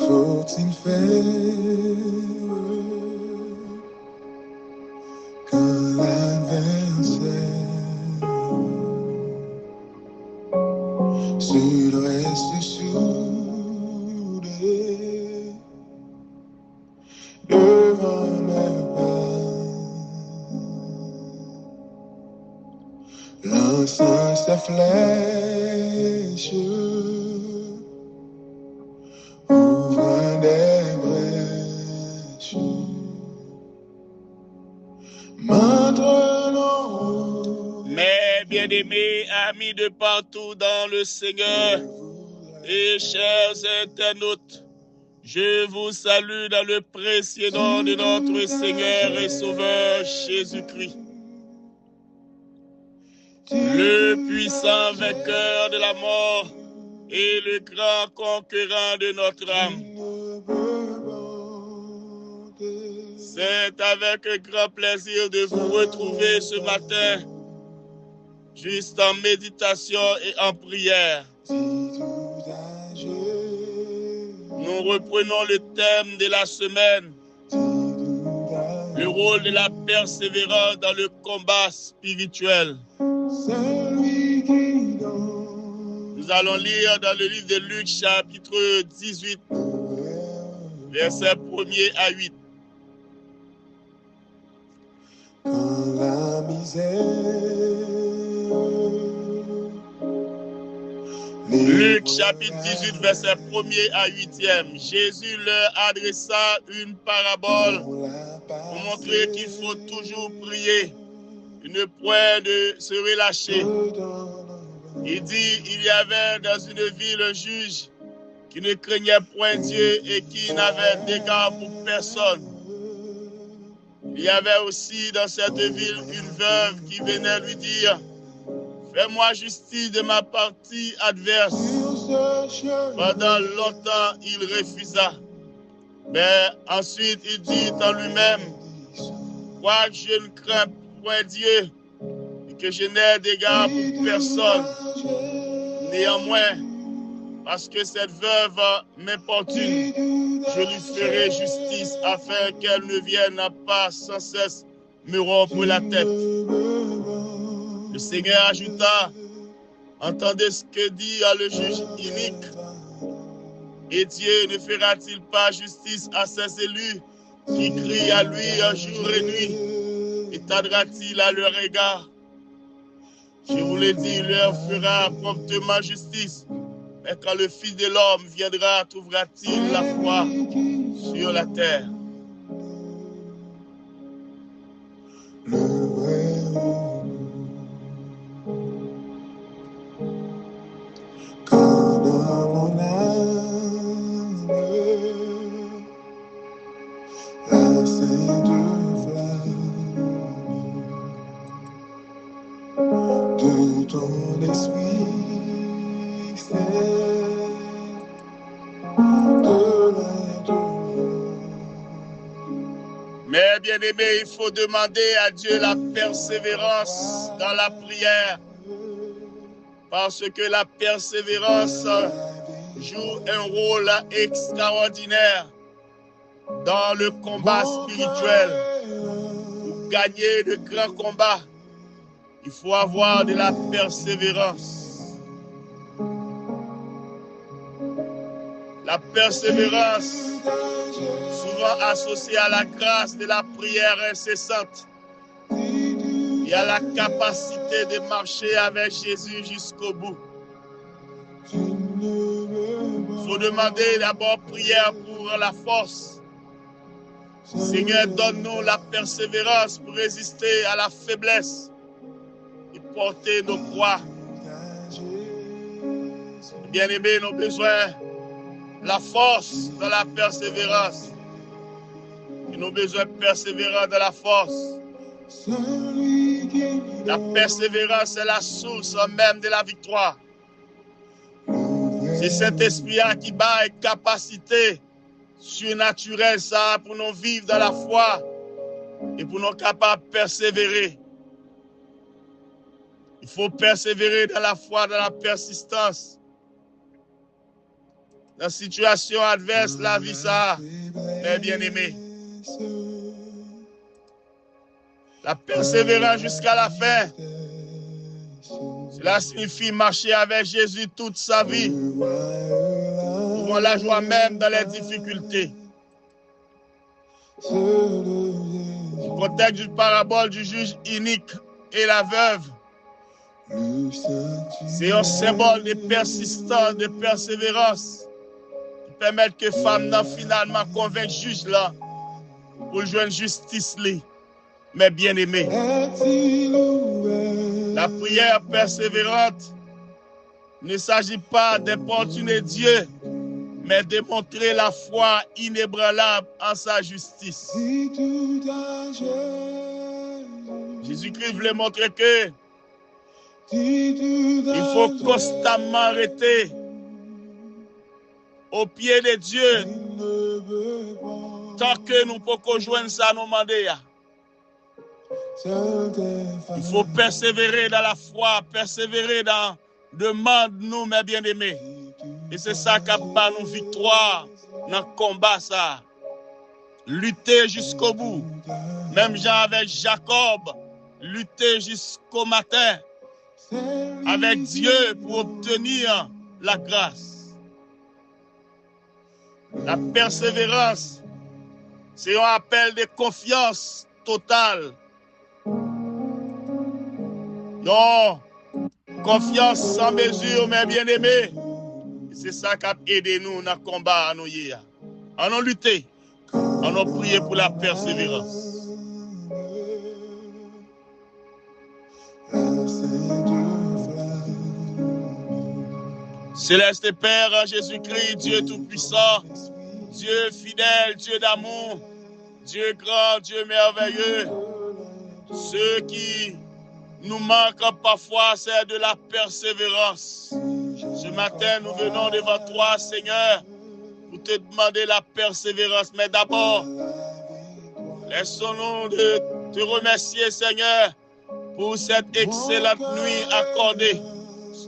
faut-il faire quand l'adversaire se reste soudé devant mes pas, lançant sa flèche, ouvrant des brèches, m'entraînant. Mes bien-aimés amis de partout dans le Seigneur et chers internautes, je vous salue dans le précieux nom de notre Seigneur et Sauveur Jésus-Christ. Le puissant vainqueur de la mort et le grand conquérant de notre âme. C'est avec grand plaisir de vous retrouver ce matin, juste en méditation et en prière. Nous reprenons le thème de la semaine, le rôle de la persévérance dans le combat spirituel. Nous allons lire dans le livre de Luc, chapitre 18, versets 1er à 8. Quand la misère, Luc, chapitre 18, versets 1er à 8e. Jésus leur adressa une parabole pour montrer qu'il faut toujours prier, ne point de se relâcher. Il dit, il y avait dans une ville un juge qui ne craignait point Dieu et qui n'avait d'égard pour personne. Il y avait aussi dans cette ville une veuve qui venait lui dire, fais-moi justice de ma partie adverse. Pendant longtemps, il refusa. Mais ensuite, il dit en lui-même, quoique je ne crains point Dieu et que je n'ai d'égard pour personne, néanmoins, parce que cette veuve m'importune, je lui ferai justice afin qu'elle ne vienne pas sans cesse me rompre la tête. Le Seigneur ajouta, entendez ce que dit le juge inique. Et Dieu ne fera-t-il pas justice à ses élus qui crient à lui jour et nuit? Et tardera-t-il à leur égard? Je vous l'ai dit, il leur fera promptement justice. Mais quand le Fils de l'homme viendra, trouvera-t-il la foi sur la terre? quand dans mon âme, la sainte flamme de ton esprit fait de l'intérieur. Mais bien aimé, il faut demander à Dieu la persévérance dans la prière. Parce que la persévérance joue un rôle extraordinaire dans le combat spirituel. Pour gagner de grands combats, il faut avoir de la persévérance. La persévérance, souvent associée à la grâce de la prière incessante et à la capacité de marcher avec Jésus jusqu'au bout. Il faut demander d'abord prière pour la force. Seigneur, donne-nous la persévérance pour résister à la faiblesse et porter nos croix. Bien-aimés, nos besoins, la force dans la persévérance. Et nos besoins persévérants dans la force. La persévérance est la source même de la victoire. C'est cet esprit qui bat une capacité surnaturelle ça, pour nous vivre dans la foi et pour nous capables de persévérer. Il faut persévérer dans la foi, dans la persistance. dans la situation adverse, la vie ça, mes bien-aimés. La persévérance jusqu'à la fin, cela signifie marcher avec Jésus toute sa vie. Trouvons la joie même dans les difficultés. Le contexte d'une parabole du juge inique et la veuve, c'est un symbole de persistance, de persévérance qui permet que femme n'a finalement convainc juge là pour jouer une justice là. Mes bien-aimés, la prière persévérante ne s'agit pas d'importuner Dieu, mais de montrer la foi inébranlable en sa justice. Jésus-Christ voulait montrer que il faut constamment rester au pied de Dieu tant que nous pouvons joindre ça nous demander. Il faut persévérer dans la foi, persévérer dans demande nous mes bien-aimés. Et c'est ça qui a nous victoire dans le combat ça. Lutter jusqu'au bout. Même Jean avec Jacob, lutter jusqu'au matin avec Dieu pour obtenir la grâce. La persévérance, c'est un appel de confiance totale. Non, confiance sans mesure, mes bien-aimés. C'est ça qui a aidé nous dans le combat à nous hier. On a lutté, on a prié pour la persévérance. Céleste Père, Jésus-Christ, Dieu Tout-Puissant, Dieu fidèle, Dieu d'amour, Dieu grand, Dieu merveilleux, ceux qui nous manquent parfois, c'est de la persévérance. Ce matin, nous venons devant toi, Seigneur, pour te demander la persévérance. Mais d'abord, laissons-nous te remercier, Seigneur, pour cette excellente nuit accordée,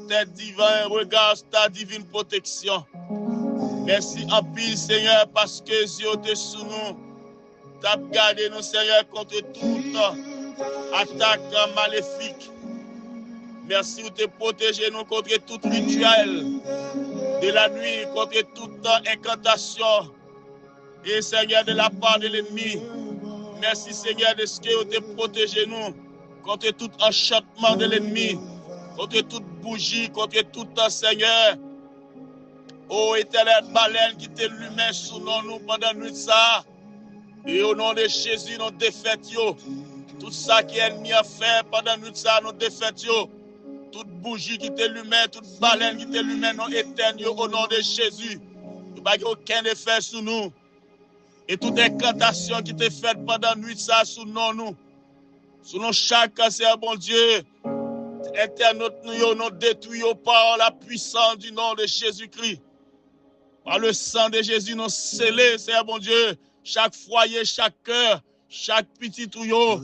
tes divins regards, ta divine protection. Merci en pile, Seigneur, parce que Dieu te sous nous, t'as gardé nous, Seigneur, contre toute attaque maléfique. Merci de te protéger nous contre tout rituel de la nuit, contre toute incantation. Et Seigneur, de la part de l'ennemi, merci Seigneur de ce que tu te protégé nous contre tout enchantement de l'ennemi, contre toute bougie, contre tout Seigneur. Ô éternelle baleine qui t'illumine sous nous pendant la nuit ça. Et au nom de Jésus, nous défaitons tout ça qui est ennemi a fait pendant la nuit ça, nous défaitons. Toute bougie qui t'illumine, toute baleine qui t'illumine, nous éteignons au nom de Jésus. Il n'y a aucun effet sur nous. Et toute incantation qui t'est faite pendant la nuit ça, sous nous. Sous nous chaque cancer, bon Dieu. Internaute nous détruisons par la puissance du nom de Jésus-Christ. Par le sang de Jésus, nous scellés, Seigneur bon Dieu, chaque foyer, chaque cœur, chaque petit tuyau,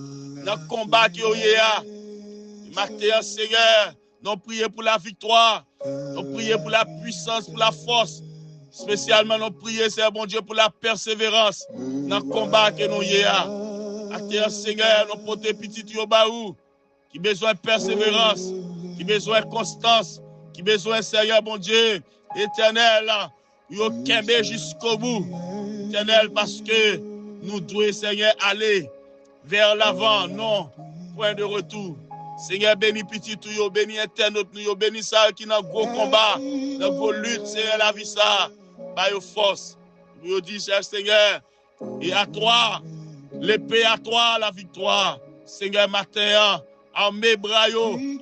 dans le combat qui est là. Matin, Seigneur, nous prions pour la victoire, nous prions pour la puissance, pour la force. Spécialement, nous prions, Seigneur bon Dieu, pour la persévérance dans le combat que nous y là. Matin, Seigneur, nous portons petit tuyau baou, qui besoin de persévérance, qui besoin de constance, qui besoin de Seigneur bon Dieu, éternel, yo kembe jusqu'au bout, éternel, parce que nous devons, Seigneur, aller vers l'avant, non, point de retour. Seigneur, bénis petit tout, bénis internaute, bénis ça qui dans gros combat, dans gros lutte, Seigneur, la vie ça, par your force. Nous dit, cher Seigneur, et à toi, l'épée à toi, la victoire. Seigneur, matin, à mes bras,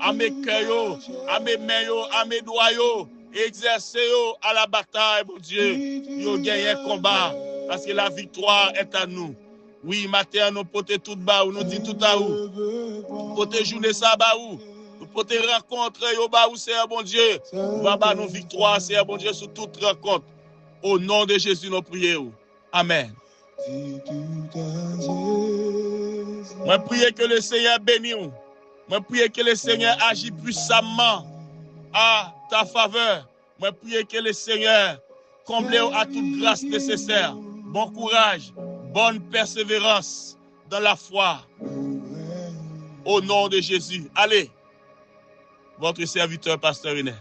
à mes cœurs, à mes mains, à mes doigts, exercez à la bataille, mon Dieu. Yo gagné un combat parce que la victoire est à nous. Oui, matin, nous portons tout bas, nous dit tout à où. Nous portons journée ça bas où. Nous portons rencontrer au bas où, Seigneur, bon Dieu. Nous va nos victoires, Seigneur, bon Dieu, sur toute rencontre. Au nom de Jésus, nous prions. Amen. Moi, prie que le Seigneur bénisse. Moi, prie que le Seigneur agisse puissamment à ta faveur. Moi, prie que le Seigneur comblé à toute grâce nécessaire. Bon courage, bonne persévérance dans la foi. Au nom de Jésus. Allez, votre serviteur, Pasteur René.